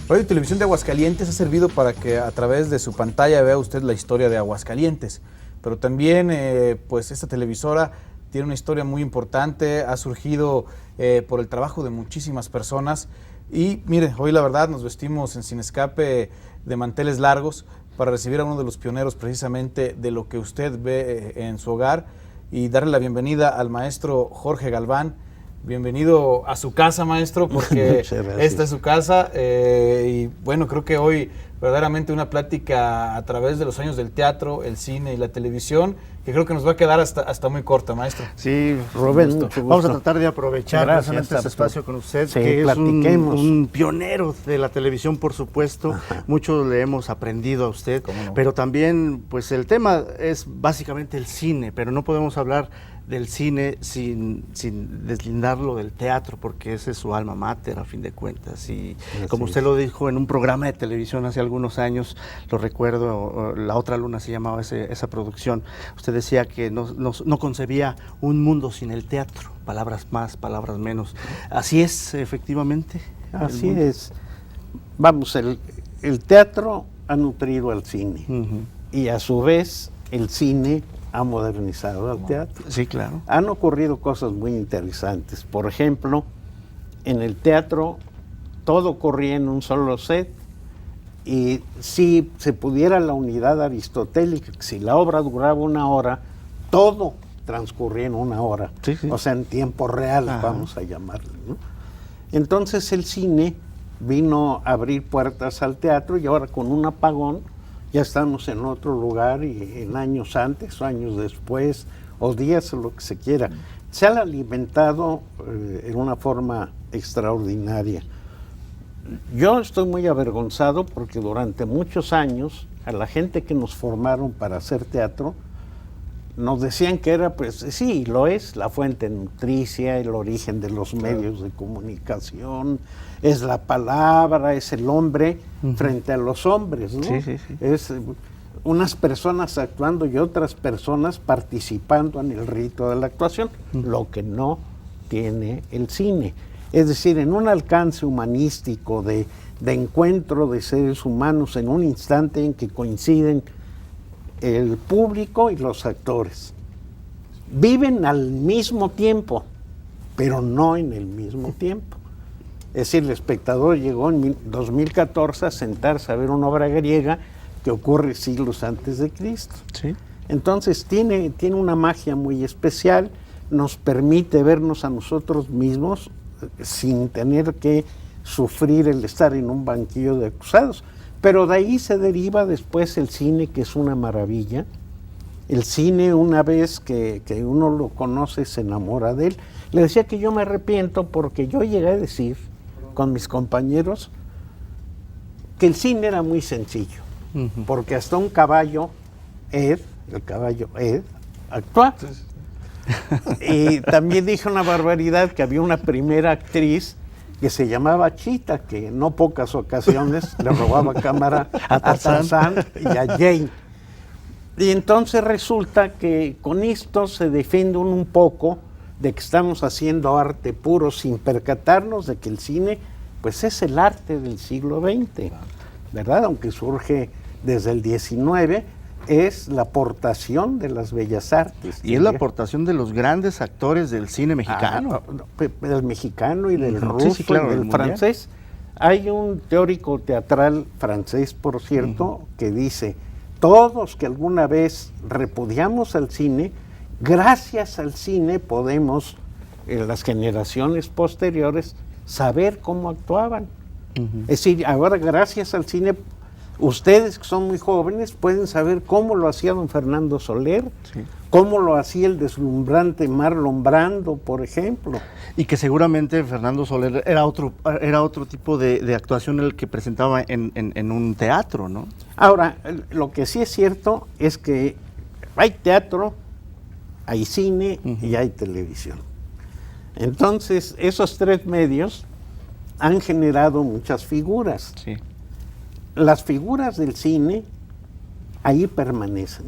Radio y Televisión de Aguascalientes ha servido para que a través de su pantalla vea usted la historia de Aguascalientes, pero también pues esta televisora tiene una historia muy importante, ha surgido por el trabajo de muchísimas personas y mire, hoy la verdad nos vestimos en Sin Escape de manteles largos para recibir a uno de los pioneros precisamente de lo que usted ve en su hogar y darle la bienvenida al maestro Jorge Galván. Bienvenido a su casa, maestro, porque esta es su casa y bueno, creo que hoy verdaderamente una plática a través de los años del teatro, el cine y la televisión, que creo que nos va a quedar hasta muy corta, maestro. Sí, Rubén, mucho gusto. Vamos a tratar de aprovechar este espacio con usted, sí, que es un pionero de la televisión, por supuesto. Ajá. Mucho le hemos aprendido a usted, no, pero también pues el tema es básicamente el cine, pero no podemos hablar del cine sin deslindarlo del teatro, porque ese es su alma mater a fin de cuentas, y como usted lo dijo en un programa de televisión hace algunos años, lo recuerdo, La Otra Luna se llamaba esa producción, usted decía que no concebía un mundo sin el teatro, palabras más, palabras menos. Así es, efectivamente. Así es. Vamos, el teatro ha nutrido al cine, y a su vez el cine ha modernizado al teatro. Sí, claro. Han ocurrido cosas muy interesantes. Por ejemplo, en el teatro todo ocurría en un solo set, y si se pudiera la unidad aristotélica, si la obra duraba 1 hora, todo transcurría en 1 hora. Sí, sí. O sea, en tiempo real, vamos a llamarlo, ¿no? Entonces el cine vino a abrir puertas al teatro, y ahora con un apagón ya estamos en otro lugar, y en años antes o años después, o días o lo que se quiera. Se han alimentado en una forma extraordinaria. Yo estoy muy avergonzado porque durante muchos años a la gente que nos formaron para hacer teatro nos decían que era, pues sí, lo es, la fuente nutricia, el origen de los medios de comunicación, es la palabra, es el hombre frente a los hombres, ¿no? Sí, sí, sí. Es unas personas actuando y otras personas participando en el rito de la actuación, lo que no tiene el cine. Es decir, en un alcance humanístico de encuentro de seres humanos en un instante en que coinciden el público y los actores. Viven al mismo tiempo, pero no en el mismo tiempo. Es decir, el espectador llegó en 2014 a sentarse a ver una obra griega que ocurre siglos antes de Cristo. Sí. Entonces tiene una magia muy especial, nos permite vernos a nosotros mismos sin tener que sufrir el estar en un banquillo de acusados. Pero de ahí se deriva después el cine, que es una maravilla. El cine, una vez que uno lo conoce, se enamora de él. Le decía que yo me arrepiento porque yo llegué a decir con mis compañeros que el cine era muy sencillo, porque hasta un caballo, el caballo Ed, actuaba. Y también dije una barbaridad, que había una primera actriz que se llamaba Chita, que en no pocas ocasiones le robaba cámara a Tarzán y a Jane. Y entonces resulta que con esto se defiende un poco de que estamos haciendo arte puro sin percatarnos de que el cine pues es el arte del siglo XX, ¿verdad? Aunque surge desde el XIX, es la aportación de las bellas artes. Y es la aportación de los grandes actores del cine mexicano. Del mexicano y del ruso, sí, claro, y del francés. Hay un teórico teatral francés, por cierto, que dice: todos que alguna vez repudiamos al cine, gracias al cine podemos, en las generaciones posteriores, saber cómo actuaban. Es decir, ahora gracias al cine, ustedes que son muy jóvenes pueden saber cómo lo hacía don Fernando Soler, cómo lo hacía el deslumbrante Marlon Brando, por ejemplo. Y que seguramente Fernando Soler era otro tipo de actuación el que presentaba en un teatro, ¿no? Ahora, lo que sí es cierto es que hay teatro, hay cine y hay televisión. Entonces, esos 3 medios han generado muchas figuras. Sí. Las figuras del cine ahí permanecen.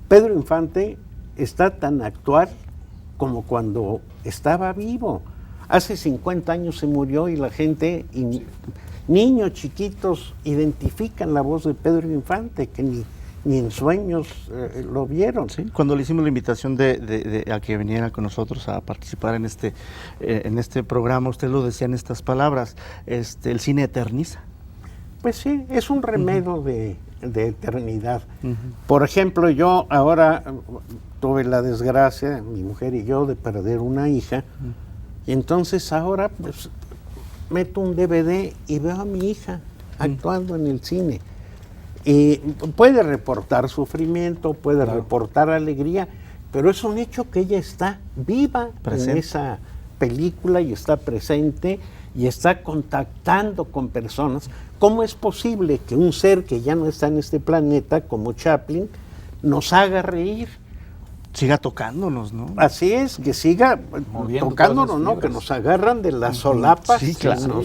Pedro Infante está tan actual como cuando estaba vivo. Hace 50 años se murió y la gente Niños chiquitos identifican la voz de Pedro Infante, que ni en sueños lo vieron. Sí, cuando le hicimos la invitación a que viniera con nosotros a participar en este programa, usted lo decía en estas palabras, el cine eterniza. Pues sí, es un remedio de eternidad. Por ejemplo, yo ahora tuve la desgracia, mi mujer y yo, de perder una hija, y entonces ahora pues meto un DVD y veo a mi hija actuando en el cine. Y puede reportar sufrimiento, puede reportar alegría, pero es un hecho que ella está viva en esa película y está presente y está contactando con personas. ¿Cómo es posible que un ser que ya no está en este planeta, como Chaplin, nos haga reír? Siga tocándonos, ¿no? Así es, que siga tocándonos, ¿no? Que nos agarran de las solapas, sí, claro,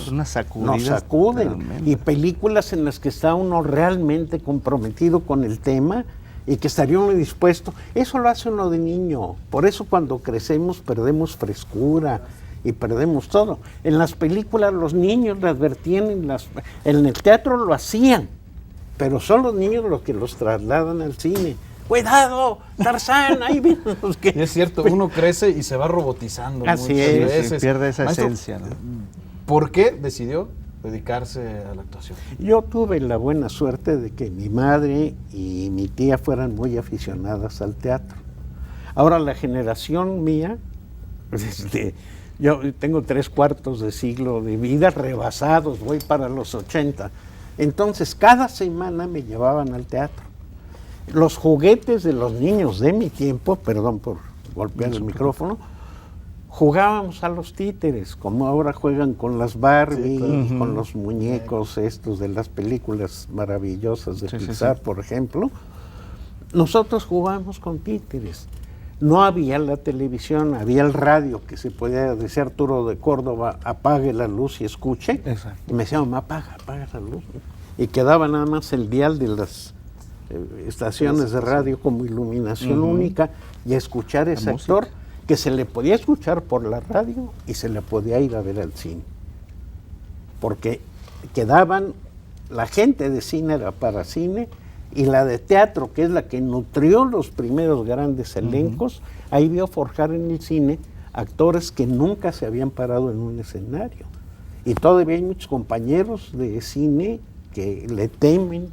nos sacuden. Y películas en las que está uno realmente comprometido con el tema y que estaría uno dispuesto. Eso lo hace uno de niño. Por eso cuando crecemos perdemos frescura y perdemos todo. En las películas los niños le advertían, en el teatro lo hacían, pero son los niños los que los trasladan al cine. ¡Cuidado, Tarzán! Ahí vienen los que... Es cierto, uno crece y se va robotizando. Así es. Se pierde esa esencia, ¿no? ¿Por qué decidió dedicarse a la actuación? Yo tuve la buena suerte de que mi madre y mi tía fueran muy aficionadas al teatro. Ahora, la generación mía, yo tengo 3/4 de siglo de vida rebasados, voy para los 80. Entonces, cada semana me llevaban al teatro. Los juguetes de los niños de mi tiempo, perdón por golpear el micrófono, jugábamos a los títeres, como ahora juegan con las Barbie, y con los muñecos estos de las películas maravillosas de Pixar, por ejemplo. Nosotros jugábamos con títeres. No había la televisión, había el radio, que se podía decir Arturo de Córdoba, apague la luz y escuche. Exacto. Y me decía, mamá, apaga la luz. Y quedaba nada más el dial de las estaciones de radio como iluminación única, y a escuchar ese actor que se le podía escuchar por la radio y se le podía ir a ver al cine. Porque quedaban, la gente de cine era para cine, y la de teatro, que es la que nutrió los primeros grandes elencos, ahí vio forjar en el cine actores que nunca se habían parado en un escenario. Y todavía hay muchos compañeros de cine que le temen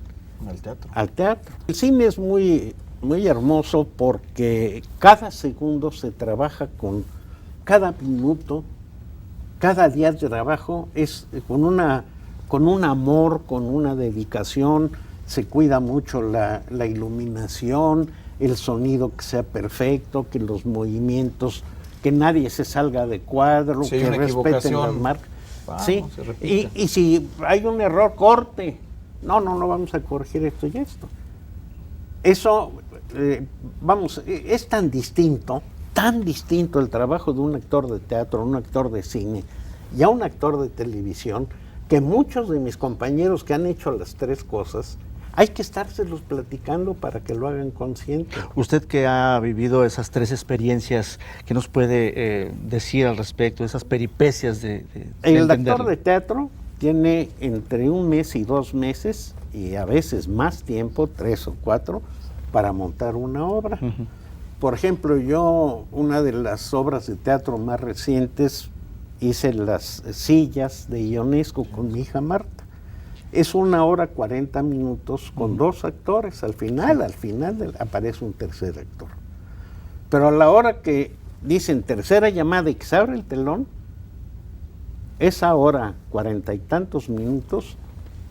al teatro. El cine es muy, muy hermoso porque cada segundo se trabaja con cada minuto, cada día de trabajo es con un amor, con una dedicación. Se cuida mucho la iluminación, el sonido que sea perfecto, que los movimientos, que nadie se salga de cuadro, si que respeten las marcas. Sí, y si hay un error, corte. No vamos a corregir esto y esto. Eso, es tan distinto el trabajo de un actor de teatro, un actor de cine y a un actor de televisión, que muchos de mis compañeros que han hecho las tres cosas, hay que estárselos platicando para que lo hagan consciente. Usted que ha vivido esas tres experiencias, ¿qué nos puede decir al respecto, esas peripecias de el actor de teatro tiene entre 1 mes y 2 meses, y a veces más tiempo, 3 o 4, para montar una obra. Por ejemplo, yo, una de las obras de teatro más recientes, hice las sillas de Ionesco con mi hija Marta. Es 1 hora 40 minutos con 2 actores. Al final aparece un tercer actor. Pero a la hora que dicen tercera llamada y que se abre el telón, esa hora 40 y tantos minutos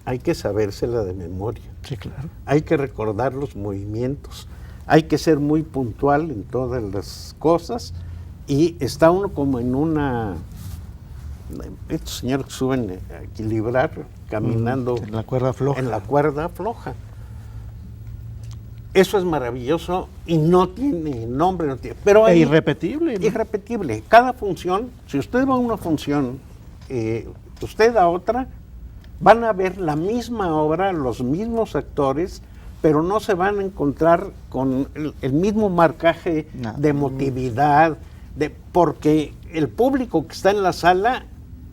hay que sabérsela de memoria. Sí, claro. Hay que recordar los movimientos, hay que ser muy puntual en todas las cosas, y está uno como en una... Estos señores que suben a equilibrar caminando en la cuerda floja. Eso es maravilloso y no tiene nombre, pero es irrepetible, ¿no? Irrepetible. Cada función, si usted va a una función, usted a otra, van a ver la misma obra, los mismos actores, pero no se van a encontrar con el mismo marcaje de emotividad, porque el público que está en la sala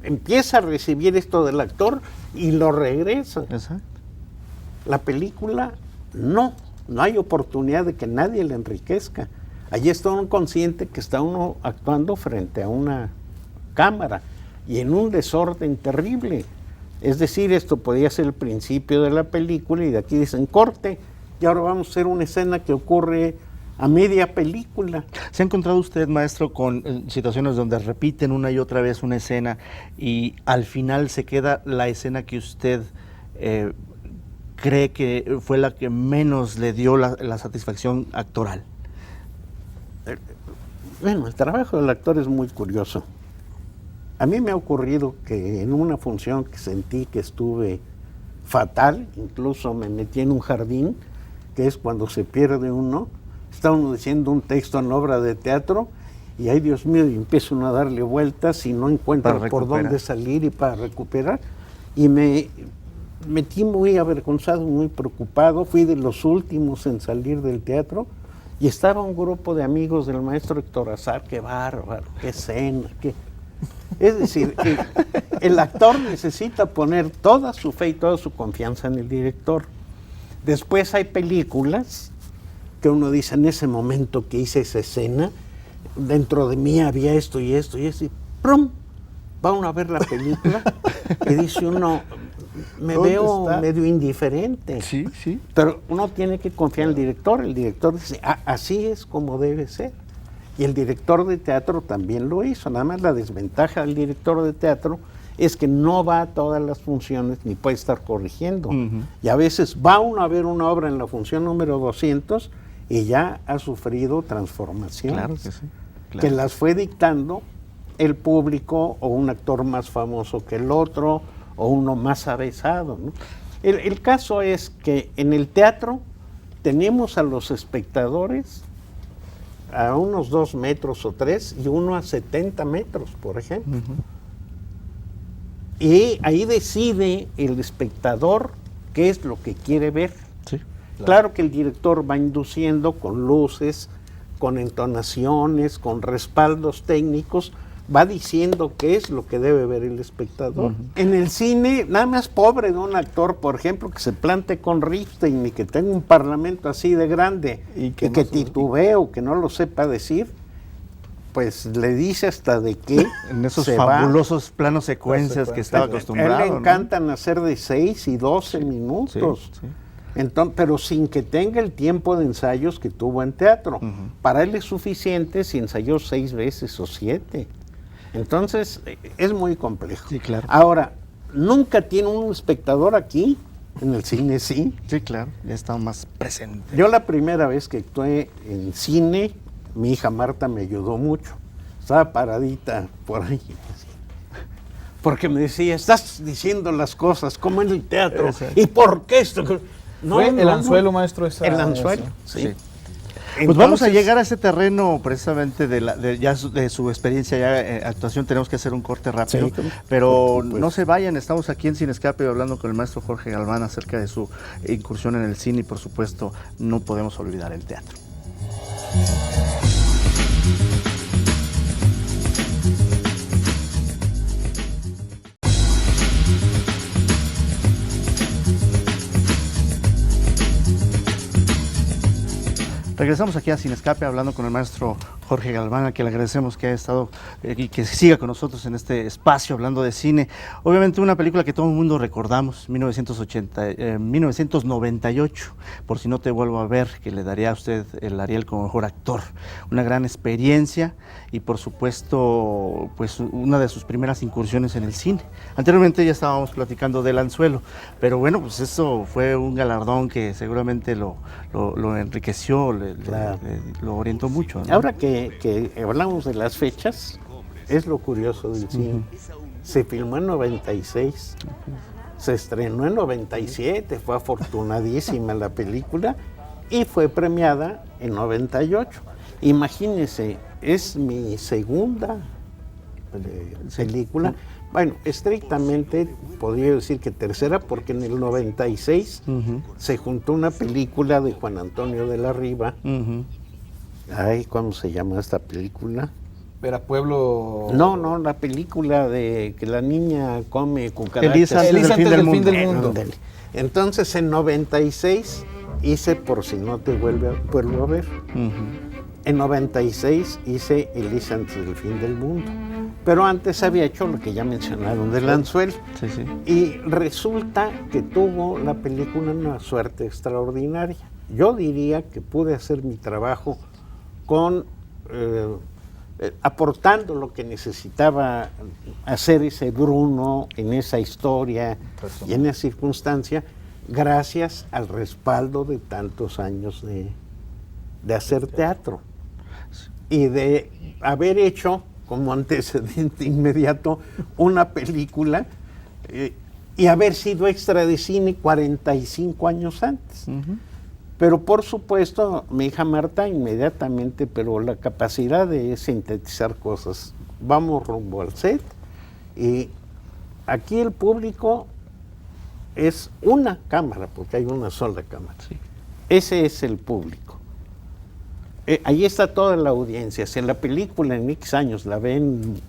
empieza a recibir esto del actor y lo regresa. Exacto. La película, no hay oportunidad de que nadie le enriquezca. Allí está uno consciente que está uno actuando frente a una cámara y en un desorden terrible. Es decir, esto podía ser el principio de la película y de aquí dicen corte y ahora vamos a hacer una escena que ocurre a media película. ¿Se ha encontrado usted, maestro, con situaciones donde repiten una y otra vez una escena y al final se queda la escena que usted cree que fue la que menos le dio la satisfacción actoral? Bueno, el trabajo del actor es muy curioso. A mí me ha ocurrido que en una función que sentí que estuve fatal, incluso me metí en un jardín, que es cuando se pierde uno, está uno diciendo un texto en obra de teatro y ay Dios mío, y empiezo uno a darle vueltas y no encuentro por dónde salir y para recuperar. Y me metí muy avergonzado, muy preocupado, fui de los últimos en salir del teatro y estaba un grupo de amigos del maestro Héctor Azar, qué bárbaro, qué escena, qué... Es decir, el actor necesita poner toda su fe y toda su confianza en el director. Después hay películas que uno dice, en ese momento que hice esa escena, dentro de mí había esto y esto y esto, y ¡prum! Va uno a ver la película y dice uno, me veo medio indiferente. Sí, sí. Pero uno tiene que confiar en el director dice, así es como debe ser. Y el director de teatro también lo hizo, nada más la desventaja del director de teatro es que no va a todas las funciones ni puede estar corrigiendo. Y a veces va uno a ver una obra en la función número 200 y ya ha sufrido transformaciones. Claro que sí. Claro. Que las fue dictando el público o un actor más famoso que el otro o uno más avesado, ¿no? El caso es que en el teatro tenemos a los espectadores a unos 2 metros o 3 y uno a 70 metros, por ejemplo. Y ahí decide el espectador qué es lo que quiere ver. Sí, claro que el director va induciendo con luces, con entonaciones, con respaldos técnicos, va diciendo qué es lo que debe ver el espectador. En el cine, nada más pobre de un actor, por ejemplo, que se plante con Ripstein y que tenga un parlamento así de grande y que titubee o que no lo sepa decir, pues le dice hasta de qué en esos fabulosos planos secuencias que estaba acostumbrado. A él le encantan hacer de 6 y 12 minutos. Sí. Entonces, pero sin que tenga el tiempo de ensayos que tuvo en teatro. Para él es suficiente si ensayó 6 veces o 7. Entonces, es muy complejo. Sí, claro. Ahora, nunca tiene un espectador aquí, en el cine sí. Sí, claro, ya está más presente. Yo la primera vez que actué en cine, mi hija Marta me ayudó mucho. Estaba paradita por ahí. Porque me decía, estás diciendo las cosas como en el teatro. ¿Y por qué esto? No, ¿Fue el anzuelo, maestro? El anzuelo, sí. Entonces, pues vamos a llegar a ese terreno precisamente de su experiencia ya actuación. Tenemos que hacer un corte rápido, sí, pero no se vayan, estamos aquí en Sin Escape hablando con el maestro Jorge Galván acerca de su incursión en el cine y por supuesto no podemos olvidar el teatro. Regresamos aquí a Sin Escape hablando con el maestro Jorge Galván, a quien le agradecemos que haya estado y que siga con nosotros en este espacio hablando de cine. Obviamente una película que todo el mundo recordamos, 1998, Por si no te vuelvo a ver, que le daría a usted el Ariel como mejor actor. Una gran experiencia y por supuesto pues una de sus primeras incursiones en el cine. Anteriormente ya estábamos platicando del anzuelo, pero bueno, pues eso fue un galardón que seguramente lo enriqueció, lo orientó mucho, ¿no? Ahora que hablamos de las fechas, es lo curioso del cine. Se filmó en 96, se estrenó en 97, fue afortunadísima la película y fue premiada en 98. Imagínense, es mi segunda película. Bueno, estrictamente podría decir que tercera, porque en el 96 se juntó una película de Juan Antonio de la Riva. Ay, ¿cómo se llama esta película? era Pueblo... No, la película de que la niña come cucarachas. Elisa antes del fin del mundo. Entonces en 96 hice Por si no te vuelvo a ver. En 96 hice Elisa antes del fin del mundo. Pero antes había hecho lo que ya mencionaron del anzuelo. Sí, sí. Y resulta que tuvo la película una suerte extraordinaria. Yo diría que pude hacer mi trabajo con aportando lo que necesitaba hacer ese Bruno en esa historia y en esa circunstancia, gracias al respaldo de tantos años de hacer teatro y de haber hecho como antecedente inmediato una película y haber sido extra de cine 45 años antes. Pero por supuesto, mi hija Marta inmediatamente, pero la capacidad de sintetizar cosas. Vamos rumbo al set y aquí el público es una cámara, porque hay una sola cámara. Sí. Ese es el público. Ahí está toda la audiencia. Si en la película en X años la ven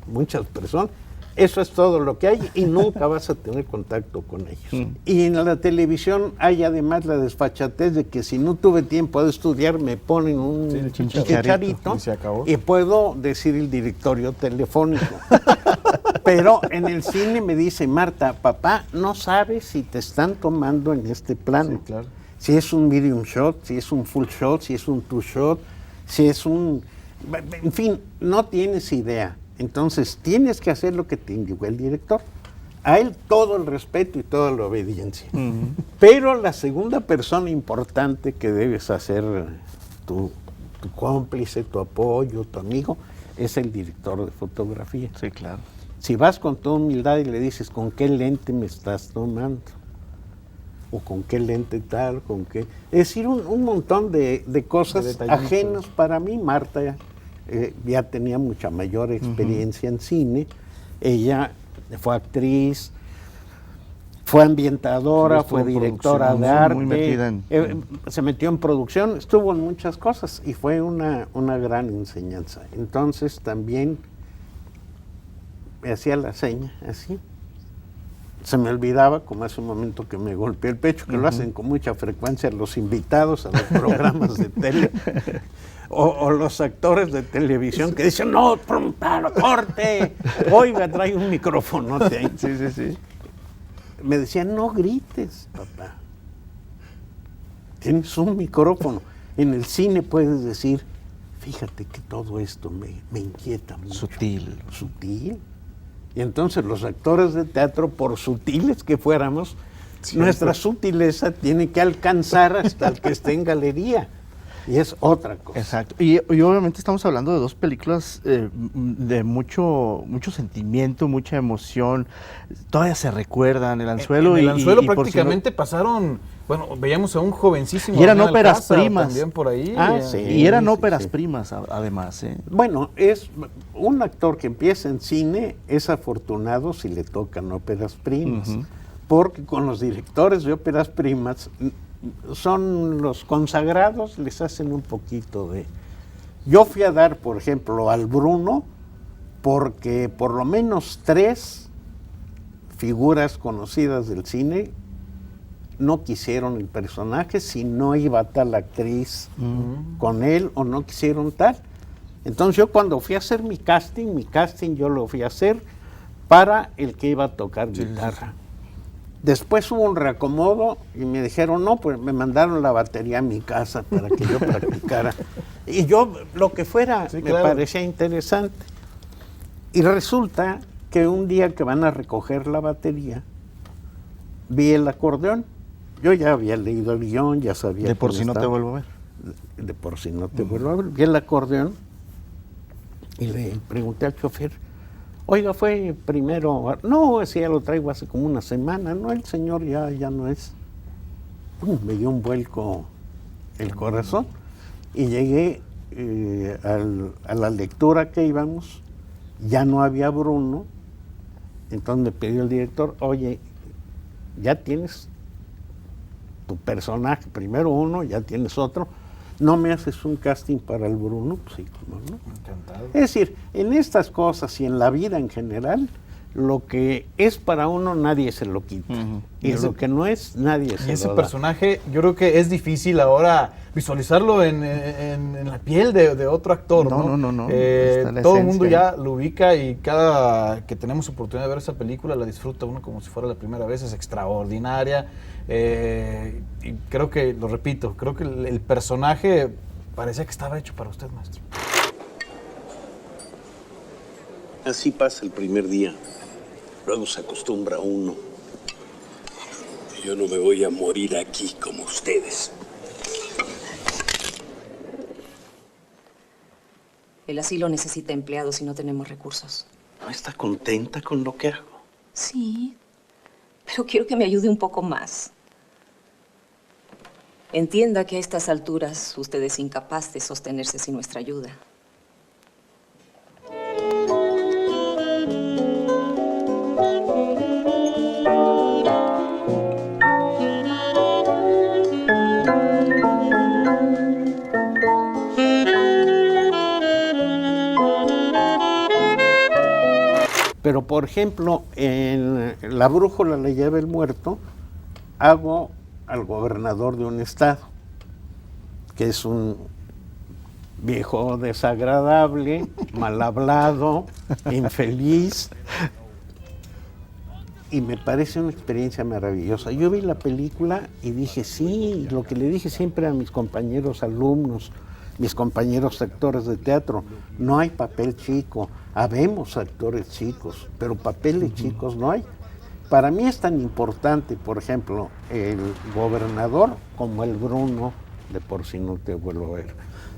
muchas personas, eso es todo lo que hay y nunca vas a tener contacto con ellos. Y en la televisión hay además la desfachatez de que si no tuve tiempo de estudiar me ponen un chicharito y puedo decir el directorio telefónico. Pero en el cine me dice Marta, papá, no sabes si te están tomando en este plano. Sí, claro. Si es un medium shot, si es un full shot, si es un two shot, si es un... En fin, no tienes idea. Entonces, tienes que hacer lo que te indicó el director. A él todo el respeto y toda la obediencia. Pero la segunda persona importante que debes hacer tu cómplice, tu apoyo, tu amigo, es el director de fotografía. Sí, claro. Si vas con toda humildad y le dices, ¿con qué lente me estás tomando? O con qué lente tal, con qué... Es decir, un montón de cosas ajenas para mí. Marta ya tenía mucha mayor experiencia en cine. Ella fue actriz, fue ambientadora, fue directora de arte, muy metida se metió en producción, estuvo en muchas cosas y fue una gran enseñanza. Entonces también me hacía la seña así. Se me olvidaba, como hace un momento que me golpeé el pecho, que lo hacen con mucha frecuencia los invitados a los programas de tele, o los actores de televisión que dicen, no, corte, oiga, trae un micrófono. Sí. Me decían, no grites, papá. Tienes un micrófono. En el cine puedes decir, fíjate que todo esto me inquieta mucho. Sutil. Y entonces los actores de teatro, por sutiles que fuéramos, nuestra sutileza tiene que alcanzar hasta el que esté en galería. Y es otra cosa. Exacto. Y obviamente estamos hablando de dos películas de mucho sentimiento, mucha emoción. Todavía se recuerdan El Anzuelo. El Anzuelo prácticamente pasaron... Bueno, veíamos a un jovencísimo... Y eran óperas primas. También por ahí. Y eran óperas primas, además. Bueno, es un actor que empieza en cine es afortunado si le tocan óperas primas. Porque con los directores de óperas primas... son los consagrados, les hacen un poquito de... Yo fui a dar, por ejemplo, al Bruno, porque por lo menos 3 figuras conocidas del cine no quisieron el personaje si no iba tal actriz con él o no quisieron tal. Entonces yo cuando fui a hacer mi casting yo lo fui a hacer para el que iba a tocar guitarra. Después hubo un reacomodo y me dijeron, no, pues me mandaron la batería a mi casa para que yo practicara. Y yo, lo que fuera, me parecía interesante. Y resulta que un día que van a recoger la batería, vi el acordeón. Yo ya había leído el guión, ya sabía... De por si no te vuelvo a ver. De por si no te vuelvo a ver. Vi el acordeón y le pregunté al chofer, oiga, fue primero... No, ese ya lo traigo hace como una semana. No, el señor ya no es... me dio un vuelco el corazón. Y llegué a la lectura que íbamos. Ya no había Bruno. Entonces me pidió el director, oye, ya tienes tu personaje. Primero uno, ya tienes otro. ¿No me haces un casting para el Bruno? Pues sí, ¿cómo no? Encantado. Es decir, en estas cosas y en la vida en general, lo que es para uno nadie se lo quita. Y lo que no es, nadie se lo da. Y ese personaje, yo creo que es difícil ahora visualizarlo en la piel de otro actor, ¿no? No. Todo el mundo ya lo ubica y cada que tenemos oportunidad de ver esa película la disfruta uno como si fuera la primera vez, es extraordinaria. Y creo que, lo repito, creo que el personaje parecía que estaba hecho para usted, maestro. Así pasa el primer día. Luego se acostumbra uno. Yo no me voy a morir aquí como ustedes. El asilo necesita empleados y no tenemos recursos. ¿No está contenta con lo que hago? Sí, pero quiero que me ayude un poco más. Entienda que a estas alturas usted es incapaz de sostenerse sin nuestra ayuda. Pero, por ejemplo, en La brújula le lleva el muerto, hago al gobernador de un estado, que es un viejo desagradable, mal hablado, infeliz, y me parece una experiencia maravillosa. Yo vi la película y dije, sí, lo que le dije siempre a mis compañeros alumnos, mis compañeros actores de teatro, no hay papel chico, habemos actores chicos, pero papeles chicos no hay. Para mí es tan importante, por ejemplo, el gobernador como el Bruno de Por si no te vuelvo a ver.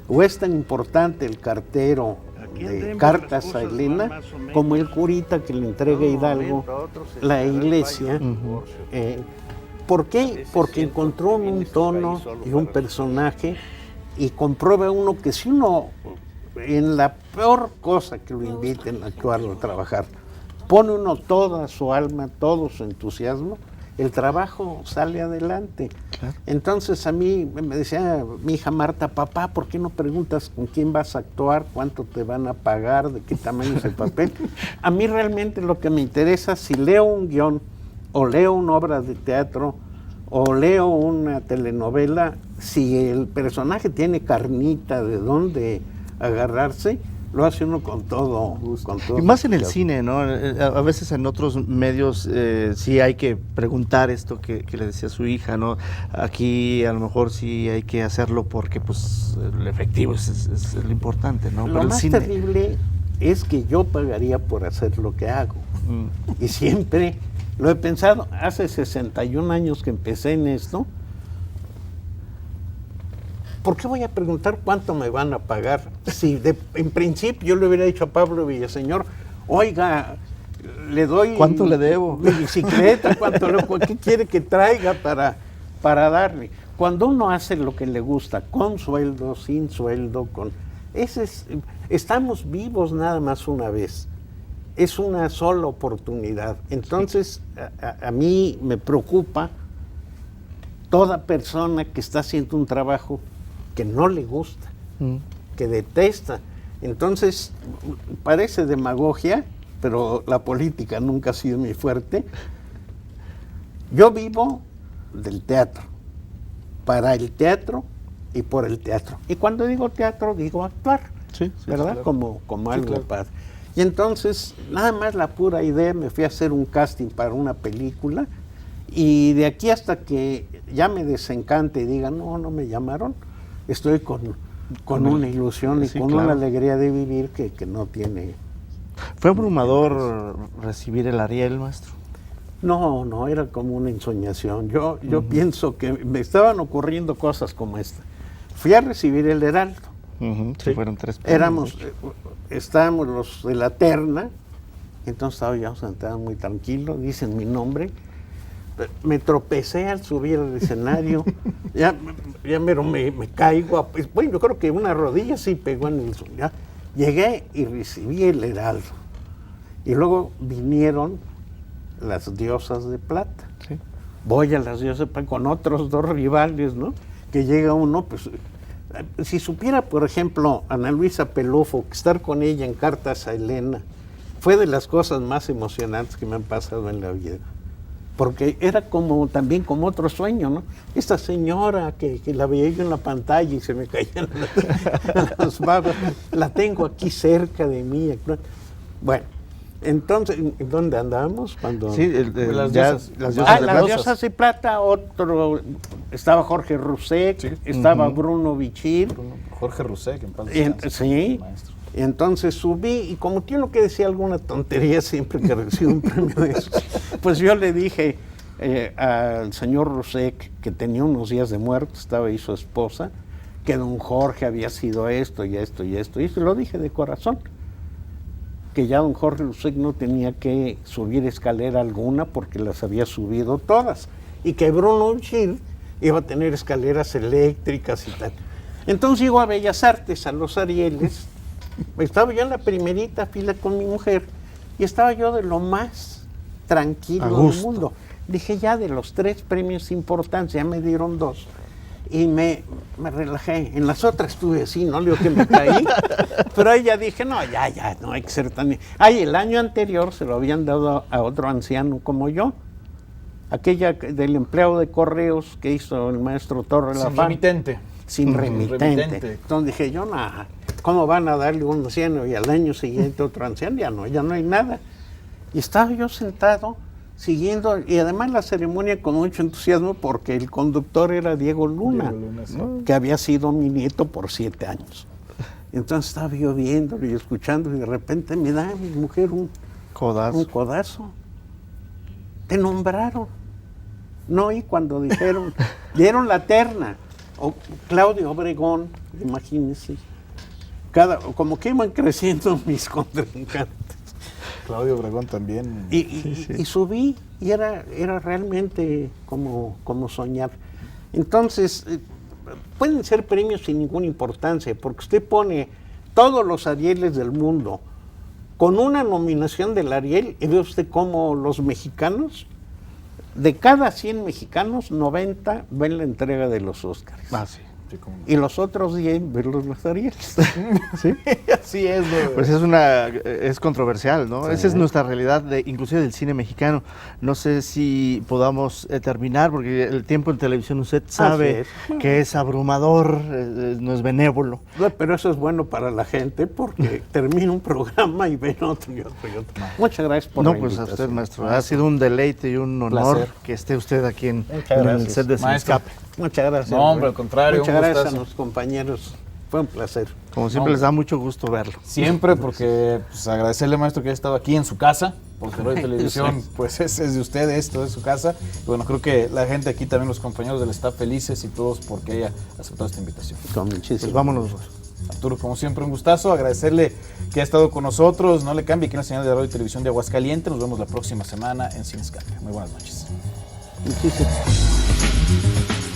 O es tan importante el cartero de Cartas a Elena como el curita que le entrega a Hidalgo la iglesia. ¿Por qué? Porque encontró un tono y un personaje y comprueba uno que si uno, en la peor cosa que lo inviten a actuar o a trabajar, pone uno toda su alma, todo su entusiasmo, el trabajo sale adelante. Claro. Entonces a mí me decía mi hija Marta, papá, ¿por qué no preguntas con quién vas a actuar, cuánto te van a pagar, de qué tamaño es el papel? A mí realmente lo que me interesa, si leo un guión, o leo una obra de teatro, o leo una telenovela, si el personaje tiene carnita de dónde agarrarse, lo hace uno con todo gusto. Y más en el cine, ¿no? A veces en otros medios sí hay que preguntar esto que le decía su hija, ¿no? Aquí a lo mejor sí hay que hacerlo porque pues el efectivo es lo importante, ¿no? Lo Pero más terrible es que yo pagaría por hacer lo que hago. Y siempre lo he pensado. Hace 61 años que empecé en esto. ¿Por qué voy a preguntar cuánto me van a pagar? Si en principio yo le hubiera dicho a Pablo Villaseñor, oiga, le doy... ¿Cuánto le debo? Mi bicicleta, ¿qué quiere que traiga para darle? Cuando uno hace lo que le gusta, con sueldo, sin sueldo, estamos vivos nada más una vez. Es una sola oportunidad. Entonces, a mí me preocupa toda persona que está haciendo un trabajo que no le gusta, que detesta. Entonces, parece demagogia, pero la política nunca ha sido mi fuerte. Yo vivo del teatro, para el teatro y por el teatro. Y cuando digo teatro, digo actuar, ¿verdad? Claro. Como algo claro. Padre. Y entonces, nada más la pura idea, me fui a hacer un casting para una película, y de aquí hasta que ya me desencante y diga, no me llamaron, estoy con una ilusión y con una alegría de vivir que no tiene... ¿Fue abrumador recibir el Ariel, maestro? No, era como una ensoñación. Yo pienso que me estaban ocurriendo cosas como esta. Fui a recibir el Heraldo. Sí, fueron 3 premios. Estábamos los de la terna, entonces estaba yo sentado muy tranquilo, dicen mi nombre. Me tropecé al subir al escenario, ya me caigo, bueno, yo creo que una rodilla sí pegó en el suelo. Ya llegué y recibí el Heraldo. Y luego vinieron las Diosas de Plata. Sí. Voy a las Diosas de Plata con otros 2 rivales, ¿no? Que llega uno, pues Si supiera, por ejemplo, Ana Luisa Pelufo, que estar con ella en Cartas a Elena fue de las cosas más emocionantes que me han pasado en la vida. Porque era también como otro sueño, ¿no? Esta señora que la veía yo en la pantalla y se me caían las babas, la tengo aquí cerca de mí. Bueno, entonces, ¿dónde andábamos? Cuando sí, las diosas las diosas de plata, estaba Jorge Roussec, sí. Estaba Bruno Bichir. Jorge Roussec, en paz descanse, sí. Maestro. Y entonces subí, y como tiene que decía alguna tontería siempre que recibo un premio de esos, pues yo le dije al señor Roussec, que tenía unos días de muerte, estaba ahí su esposa, que don Jorge había sido esto y esto y esto, y se lo dije de corazón, que ya don Jorge Roussec no tenía que subir escalera alguna porque las había subido todas, y que Bruno Bichir iba a tener escaleras eléctricas y tal. Entonces llego a Bellas Artes, a los Arieles. Estaba yo en la primerita fila con mi mujer y estaba yo de lo más tranquilo del mundo. Dije, ya de los 3 premios importantes, ya me dieron 2 y me relajé. En las otras estuve así, no leo que me caí, pero ahí ya dije, no, ya, no hay que ser tan... el año anterior se lo habían dado a otro anciano como yo, aquella del empleado de correos que hizo el maestro Torre Lafán. Sin remitente. Entonces dije yo, nada, ¿cómo van a darle un anciano y al año siguiente otro anciano? Ya no hay nada. Y estaba yo sentado siguiendo, y además la ceremonia con mucho entusiasmo porque el conductor era Diego Luna, sí. Que había sido mi nieto por 7 años. Entonces estaba yo viéndolo y escuchándolo y de repente me da mi mujer un codazo. Te nombraron. No, y cuando dieron la terna. Claudio Obregón, imagínense, como que iban creciendo mis contrincantes. Claudio Obregón también. Y subí, y era realmente como soñar. Entonces, pueden ser premios sin ninguna importancia, porque usted pone todos los Arieles del mundo con una nominación del Ariel, y ve usted cómo los mexicanos, de cada 100 mexicanos, 90 ven la entrega de los Óscares. Sí. Y los otros 10 ven los Arieles. ¿Sí? Así es. Pues es controversial, ¿no? Sí. Esa es nuestra realidad, inclusive del cine mexicano. No sé si podamos terminar, porque el tiempo en televisión usted sabe que es abrumador, no es benévolo. Pero eso es bueno para la gente, porque termina un programa y ven otro y otro y otro. Muchas gracias por la invitación. A usted, maestro. Ha sido un deleite y un honor que esté usted aquí en el set de Sin Escape. Muchas gracias. No, hombre, al contrario. Muchas gracias a los compañeros. Fue un placer. Como siempre, les da mucho gusto verlo. Siempre, porque agradecerle, maestro, que haya estado aquí en su casa, porque Radio Televisión pues es de usted, esto es su casa. Y bueno, creo que la gente aquí, también los compañeros del staff, felices y todos porque haya aceptado esta invitación. Con muchísimo. Pues vámonos. Arturo, como siempre, un gustazo. Agradecerle que ha estado con nosotros. No le cambie, aquí en la señal de Radio y Televisión de Aguascalientes. Nos vemos la próxima semana en Sin Escape. Muy buenas noches. Muchísimas gracias.